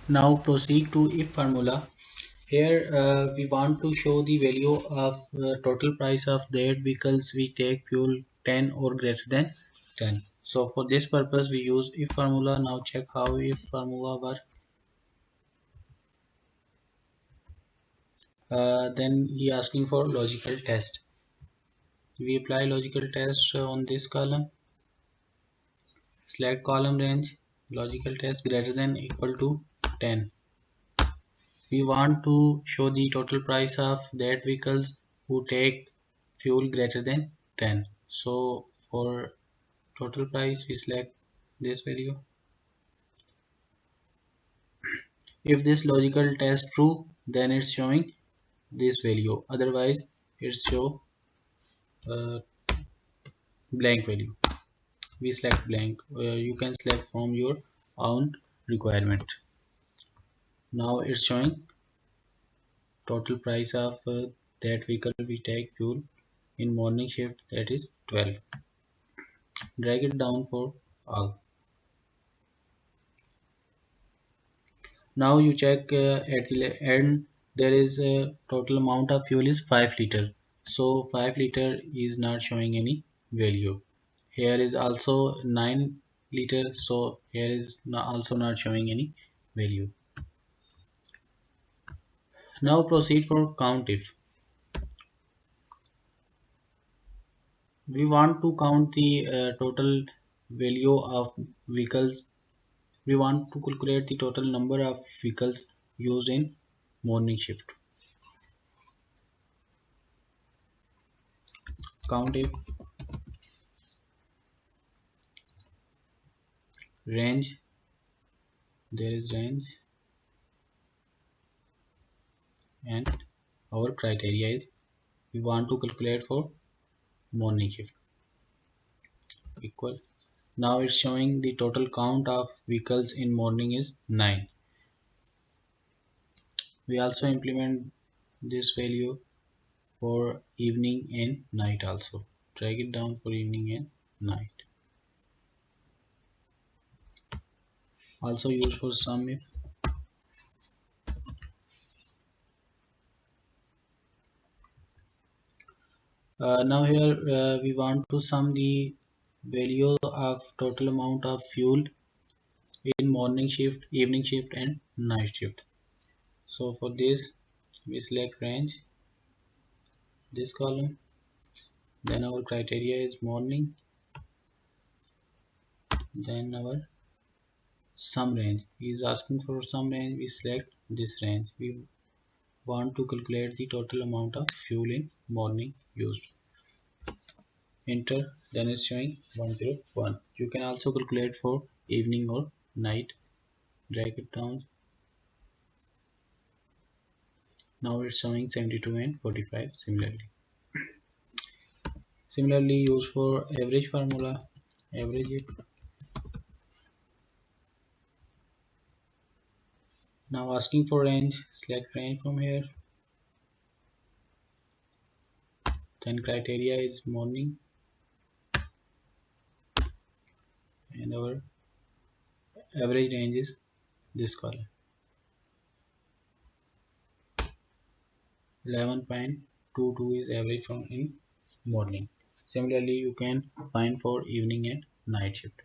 Now proceed to if formula. Here we want to show the value of total price of that vehicles we take fuel 10 or greater than 10. So for this purpose we use if formula. Now check how if formula work. Then he asking for logical test. We apply logical test on this column. Select column range. Logical test greater than equal to 10. We want to show the total price of that vehicles who take fuel greater than 10. So for total price we select this value. If this logical test true, then it's showing this value, otherwise it's show uh, blank value. We select blank. You can select from your own requirement. Now it's showing total price of that vehicle we take fuel in morning shift, that is 12. Drag it down for all. Now you check at the end there is a total amount of fuel is 5 liter. So 5 liter is not showing any value. Here is also 9 liter, so here is also not showing any value. Now proceed for count if. We want to count the total value of vehicles. We want to calculate the total number of vehicles used in morning shift. Count if range, there is range, and our criteria is we want to calculate for morning shift equal. Now it's showing the total count of vehicles in morning is 9. We also implement this value for evening and night also. Drag it down for evening and night. Also use for Sumif. Now here we want to sum the value of total amount of fuel in morning shift, evening shift and night shift. So for this we select range, this column, then our criteria is morning, then our sum range. He is asking for sum range, we select this range. We want to calculate the total amount of fuel in morning used. Enter, then it's showing 101. You can also calculate for evening or night. Drag it down. Now it's showing 72 and 45 similarly. Similarly used for average formula, Averageif. Now asking for range, select range from here. Then criteria is morning, and our average range is this column. 11.22 is average from in morning. Similarly you can find for evening and night shift.